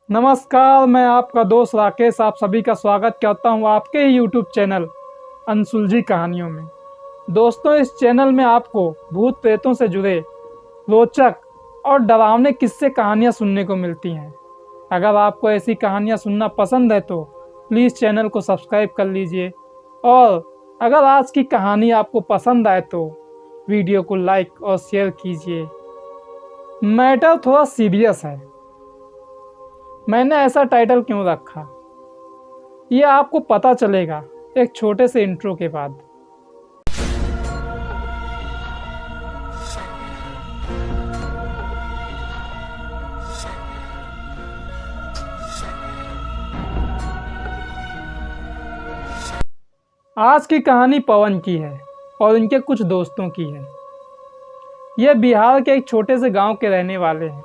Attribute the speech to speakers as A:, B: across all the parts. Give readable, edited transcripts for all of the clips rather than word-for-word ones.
A: नमस्कार, मैं आपका दोस्त राकेश आप सभी का स्वागत करता हूं आपके ही यूट्यूब चैनल अनसुलझी कहानियों में। दोस्तों, इस चैनल में आपको भूत प्रेतों से जुड़े रोचक और डरावने किस्से कहानियां सुनने को मिलती हैं। अगर आपको ऐसी कहानियां सुनना पसंद है तो प्लीज़ चैनल को सब्सक्राइब कर लीजिए, और अगर आज की कहानी आपको पसंद आए तो वीडियो को लाइक और शेयर कीजिए। मैटर थोड़ा सीरियस है। मैंने ऐसा टाइटल क्यों रखा, ये आपको पता चलेगा एक छोटे से इंट्रो के बाद। आज की कहानी पवन की है और इनके कुछ दोस्तों की है। ये बिहार के एक छोटे से गांव के रहने वाले हैं।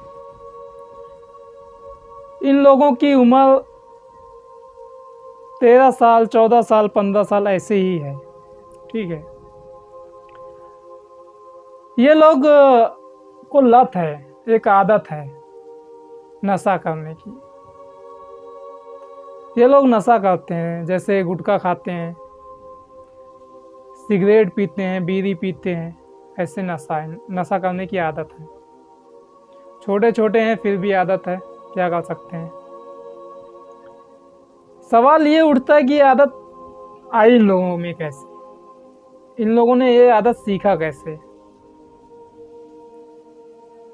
A: इन लोगों की उम्र 13 साल, 14 साल, 15 साल ऐसे ही है। ठीक है, ये लोग को लत है, एक आदत है नशा करने की। ये लोग नशा करते हैं, जैसे गुटखा खाते हैं, सिगरेट पीते हैं, बीड़ी पीते हैं। ऐसे नशा करने की आदत है। छोटे छोटे हैं फिर भी आदत है, क्या कर सकते हैं। सवाल ये उठता है कि ये आदत आई इन लोगों में कैसे, इन लोगों ने ये आदत सीखा कैसे।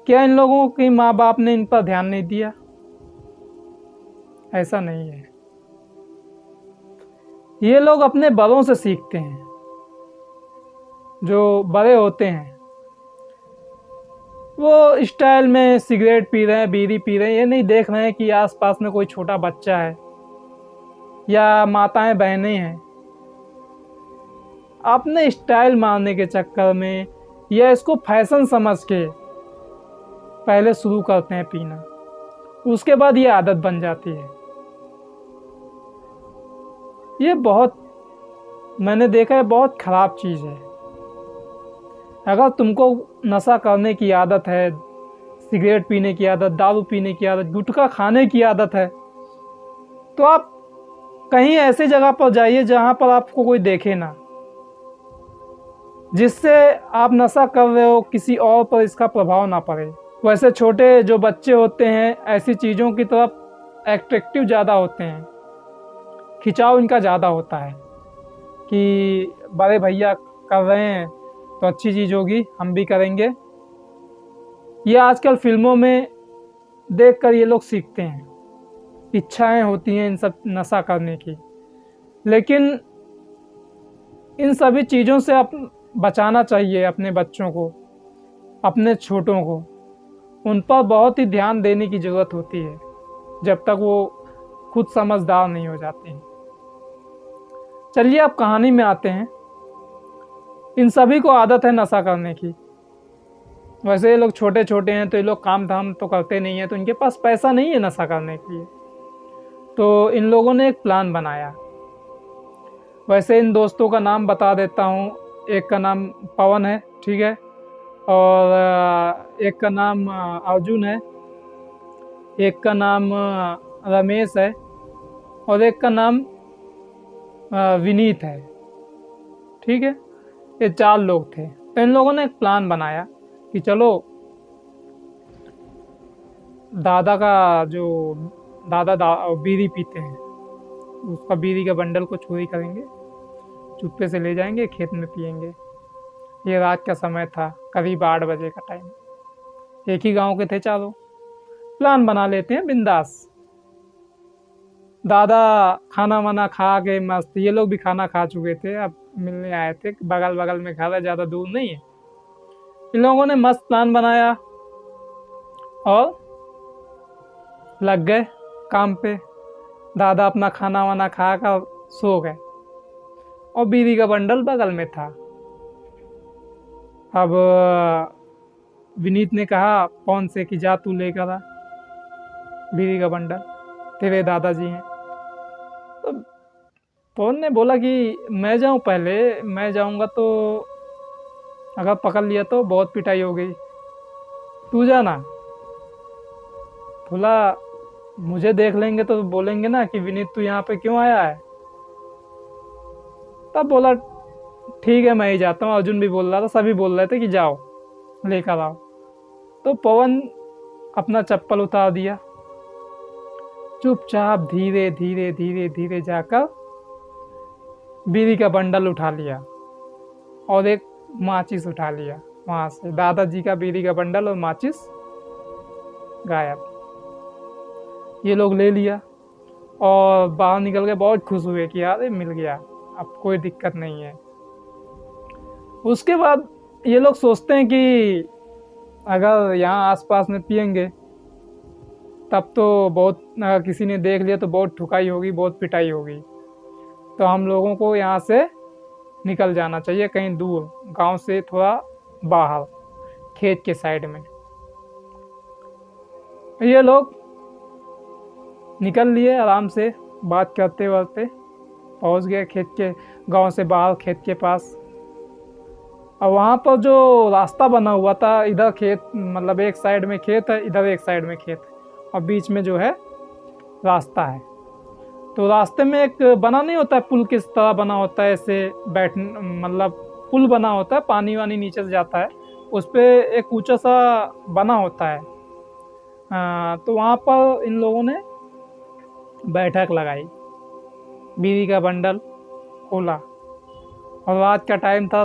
A: क्या इन लोगों के माँ बाप ने इन पर ध्यान नहीं दिया? ऐसा नहीं है। ये लोग अपने बड़ों से सीखते हैं। जो बड़े होते हैं वो स्टाइल में सिगरेट पी रहे हैं, बीड़ी पी रहे हैं, ये नहीं देख रहे हैं कि आसपास में कोई छोटा बच्चा है या माताएं बहनें हैं। अपने स्टाइल मारने के चक्कर में या इसको फैशन समझ के पहले शुरू करते हैं पीना, उसके बाद ये आदत बन जाती है। ये बहुत, मैंने देखा है, बहुत खराब चीज़ है। अगर तुमको नशा करने की आदत है, सिगरेट पीने की आदत, दारू पीने की आदत, गुटखा खाने की आदत है, तो आप कहीं ऐसी जगह पर जाइए जहां पर आपको कोई देखे ना, जिससे आप नशा कर रहे हो किसी और पर इसका प्रभाव ना पड़े। वैसे छोटे जो बच्चे होते हैं ऐसी चीज़ों की तरफ एट्रैक्टिव ज़्यादा होते हैं, खिंचाव इनका ज़्यादा होता है कि बड़े भैया कर रहे हैं तो अच्छी चीज़ होगी, हम भी करेंगे। ये आजकल फिल्मों में देखकर ये लोग सीखते हैं, इच्छाएं होती हैं इन सब नशा करने की। लेकिन इन सभी चीज़ों से बचाना चाहिए अपने बच्चों को, अपने छोटों को। उन पर बहुत ही ध्यान देने की ज़रूरत होती है जब तक वो खुद समझदार नहीं हो जाते हैं। चलिए अब कहानी में आते हैं। इन सभी को आदत है नशा करने की। वैसे ये लोग छोटे छोटे हैं तो ये लोग काम धाम तो करते नहीं हैं, तो इनके पास पैसा नहीं है नशा करने के लिए। तो इन लोगों ने एक प्लान बनाया। वैसे इन दोस्तों का नाम बता देता हूँ। एक का नाम पवन है, ठीक है, और एक का नाम अर्जुन है, एक का नाम रमेश है, और एक का नाम विनीत है। ठीक है, ये 4 लोग थे। तो इन लोगों ने एक प्लान बनाया कि चलो दादा का जो बीड़ी पीते हैं, उसका बीड़ी का बंडल को चोरी करेंगे, चुप्पे से ले जाएंगे, खेत में पिएंगे। ये रात का समय था, करीब 8 बजे का टाइम। एक ही गांव के थे चारों। प्लान बना लेते हैं बिंदास। दादा खाना वाना खा के मस्त, ये लोग भी खाना खा चुके थे, अब मिलने आए थे, बगल बगल में घर है, ज़्यादा दूर नहीं है। इन लोगों ने मस्त प्लान बनाया और लग गए काम पे। दादा अपना खाना वाना खा कर सो गए और बीड़ी का बंडल बगल में था। अब विनीत ने कहा पवन से कि जा तू लेकर आ बीड़ी का बंडल, तेरे दादाजी हैं। तो पवन ने बोला कि मैं जाऊं पहले, मैं जाऊंगा तो अगर पकड़ लिया तो बहुत पिटाई हो गई, तू जाना। बोला मुझे देख लेंगे तो बोलेंगे ना कि विनीत तू यहाँ पे क्यों आया है। तब बोला ठीक है मैं ही जाता हूँ। अर्जुन भी बोल रहा था, सभी बोल रहे थे कि जाओ लेकर आओ। तो पवन अपना चप्पल उतार दिया, चुपचाप धीरे धीरे धीरे धीरे जाकर बीड़ी का बंडल उठा लिया और एक माचिस उठा लिया वहां से। दादाजी का बीड़ी का बंडल और माचिस गायब। ये लोग ले लिया और बाहर निकल के बहुत खुश हुए कि यार ये मिल गया, अब कोई दिक्कत नहीं है। उसके बाद ये लोग सोचते हैं कि अगर यहाँ आसपास में पियेंगे तब तो बहुत, अगर किसी ने देख लिया तो बहुत ठुकाई होगी, बहुत पिटाई होगी। तो हम लोगों को यहाँ से निकल जाना चाहिए कहीं दूर, गांव से थोड़ा बाहर, खेत के साइड में। ये लोग निकल लिए आराम से, बात करते करते पहुँच गए खेत के, गांव से बाहर खेत के पास। और वहाँ पर जो रास्ता बना हुआ था, इधर खेत, मतलब एक साइड में खेत है, इधर एक साइड में खेत है, और बीच में जो है रास्ता है। तो रास्ते में एक बना नहीं होता है, पुल किस तरह बना होता है, ऐसे बैठ, मतलब पुल बना होता है, पानी वानी नीचे से जाता है, उस पर एक ऊंचा सा बना होता है। तो वहाँ पर इन लोगों ने बैठक लगाई, बीड़ी का बंडल खोला, और रात का टाइम था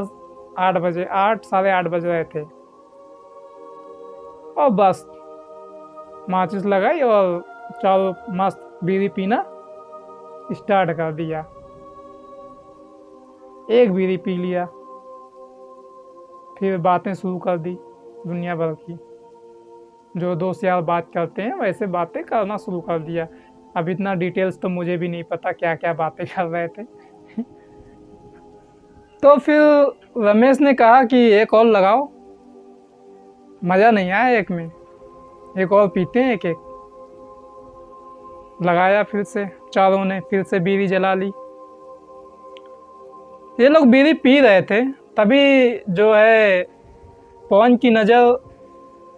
A: 8 बजे, 8 साढ़े 8 बज रहे थे। और बस माचिस लगाई और चारों मस्त बीड़ी पीना स्टार्ट कर दिया। एक बीड़ी पी लिया, फिर बातें शुरू कर दी दुनिया भर की, जो दोस्त यार बात करते हैं वैसे बातें करना शुरू कर दिया। अब इतना डिटेल्स तो मुझे भी नहीं पता क्या क्या बातें कर रहे थे। तो फिर रमेश ने कहा कि एक और लगाओ, मज़ा नहीं आया एक में, एक और पीते हैं एक एक। लगाया फिर से, चारों ने फिर से बीड़ी जला ली। ये लोग बीड़ी पी रहे थे, तभी जो है पवन की नज़र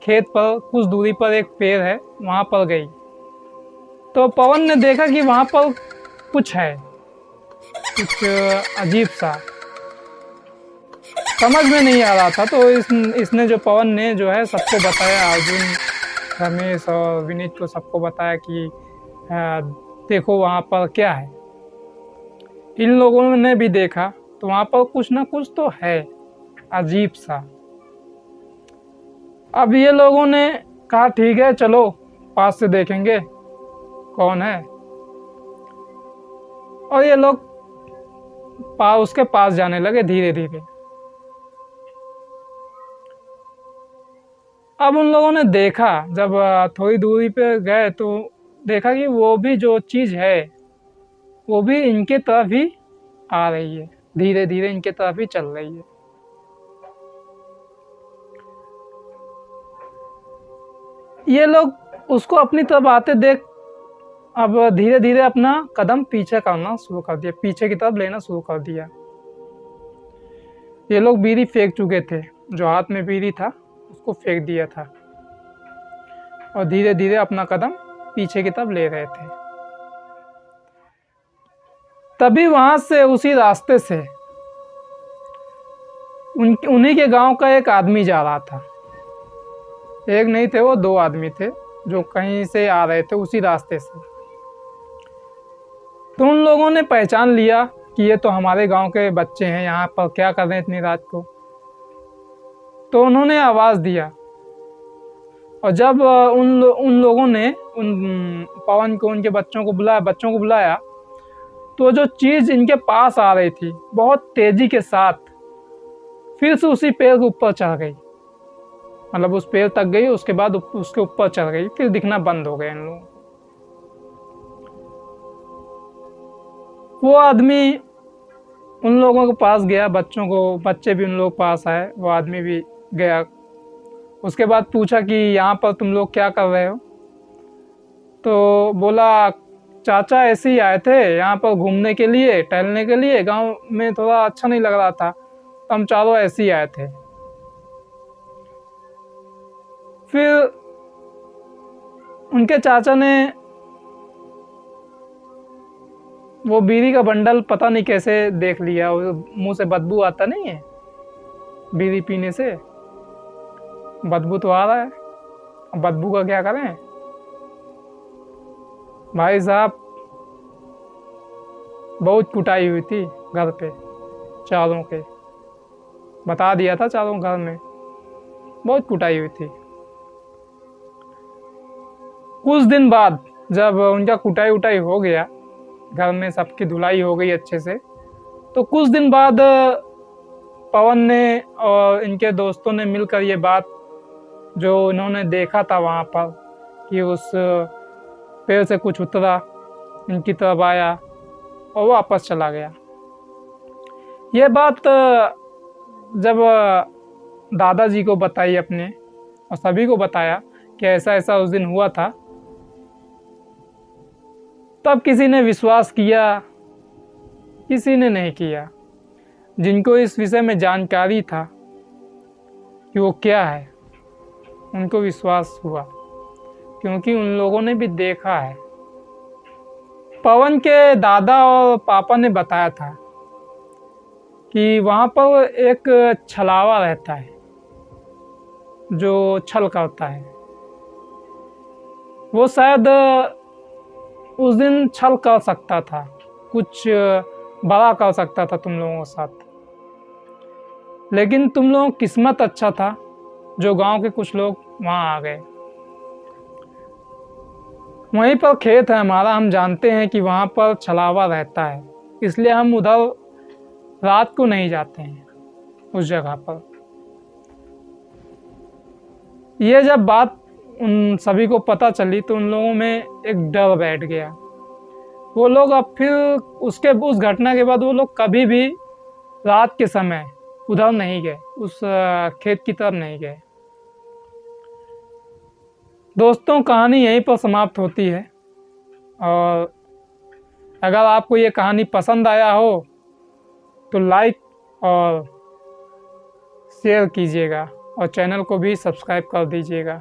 A: खेत पर कुछ दूरी पर एक पेड़ है वहाँ पर गई। तो पवन ने देखा कि वहाँ पर कुछ है, कुछ अजीब सा, समझ में नहीं आ रहा था। तो इसने जो पवन ने जो है सबको बताया, अर्जुन, रमेश और विनीत को सबको बताया कि देखो वहाँ पर क्या है। इन लोगों ने भी देखा तो वहाँ पर कुछ ना कुछ तो है अजीब सा। अब ये लोगों ने कहा ठीक है चलो पास से देखेंगे कौन है। और ये लोग उसके पास जाने लगे धीरे धीरे। अब उन लोगों ने देखा, जब थोड़ी दूरी पे गए तो देखा कि वो भी जो चीज़ है वो भी इनके तरफ ही आ रही है, धीरे धीरे इनके तरफ ही चल रही है। ये लोग उसको अपनी तरफ आते देख अब धीरे धीरे अपना कदम पीछे करना शुरू कर दिया, पीछे की तरफ लेना शुरू कर दिया। ये लोग बीड़ी फेंक चुके थे, जो हाथ में बीड़ी था उसको फेंक दिया था, और धीरे धीरे अपना कदम पीछे की तरफ ले रहे थे। तभी वहां से, उसी रास्ते से उन्हीं के गांव का एक आदमी जा रहा था। एक नहीं थे वो, 2 आदमी थे जो कहीं से आ रहे थे उसी रास्ते से। तो उन लोगों ने पहचान लिया कि ये तो हमारे गांव के बच्चे हैं, यहाँ पर क्या कर रहे हैं इतनी रात को। तो उन्होंने आवाज़ दिया, और जब उन लोगों ने उन पवन को, उनके बच्चों को बुलाया, तो जो चीज़ इनके पास आ रही थी बहुत तेज़ी के साथ फिर से उसी पेड़ के ऊपर चढ़ गई, मतलब उस पेड़ तक गई, उसके बाद उसके ऊपर चढ़ गई, फिर दिखना बंद हो गया इन लोगों। वो आदमी उन लोगों के पास गया, बच्चे भी उन लोगों के पास आए, वो आदमी भी गया। उसके बाद पूछा कि यहाँ पर तुम लोग क्या कर रहे हो। तो बोला चाचा ऐसे ही आए थे यहाँ पर घूमने के लिए, टहलने के लिए, गांव में थोड़ा अच्छा नहीं लग रहा था, तो हम चारों ऐसे ही आए थे। फिर उनके चाचा ने वो बीड़ी का बंडल पता नहीं कैसे देख लिया, मुंह से बदबू आता नहीं है बीड़ी पीने से, बदबू तो आ रहा है, अब बदबू का क्या करें भाई साहब। बहुत कुटाई हुई थी घर पे चारों के, बता दिया था चारों घर में, बहुत कुटाई हुई थी। कुछ दिन बाद जब उनका कुटाई उटाई हो गया, घर में सबकी धुलाई हो गई अच्छे से, तो कुछ दिन बाद पवन ने और इनके दोस्तों ने मिलकर ये बात जो इन्होंने देखा था वहाँ पर कि उस पेड़ से कुछ उतरा, इनकी तरफ आया और वापस चला गया, ये बात जब दादाजी को बताई अपने और सभी को बताया कि ऐसा ऐसा उस दिन हुआ था, तब किसी ने विश्वास किया, किसी ने नहीं किया। जिनको इस विषय में जानकारी था कि वो क्या है, उनको विश्वास हुआ, क्योंकि उन लोगों ने भी देखा है। पवन के दादा और पापा ने बताया था कि वहाँ पर एक छलावा रहता है जो छल करता है, वो शायद उस दिन छल कर सकता था, कुछ बड़ा कर सकता था तुम लोगों के साथ, लेकिन तुम लोगों की किस्मत अच्छा था जो गांव के कुछ लोग वहाँ आ गए। वहीं पर खेत है हमारा, हम जानते हैं कि वहाँ पर छलावा रहता है, इसलिए हम उधर रात को नहीं जाते हैं उस जगह पर। ये जब बात उन सभी को पता चली तो उन लोगों में एक डर बैठ गया। वो लोग अब फिर उस घटना के बाद वो लोग कभी भी रात के समय उधर नहीं गए, उस खेत की तरफ नहीं गए। दोस्तों, कहानी यहीं पर समाप्त होती है, और अगर आपको ये कहानी पसंद आया हो तो लाइक और शेयर कीजिएगा और चैनल को भी सब्सक्राइब कर दीजिएगा।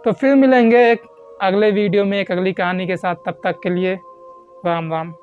A: तो फिर मिलेंगे एक अगले वीडियो में एक अगली कहानी के साथ, तब तक के लिए राम राम।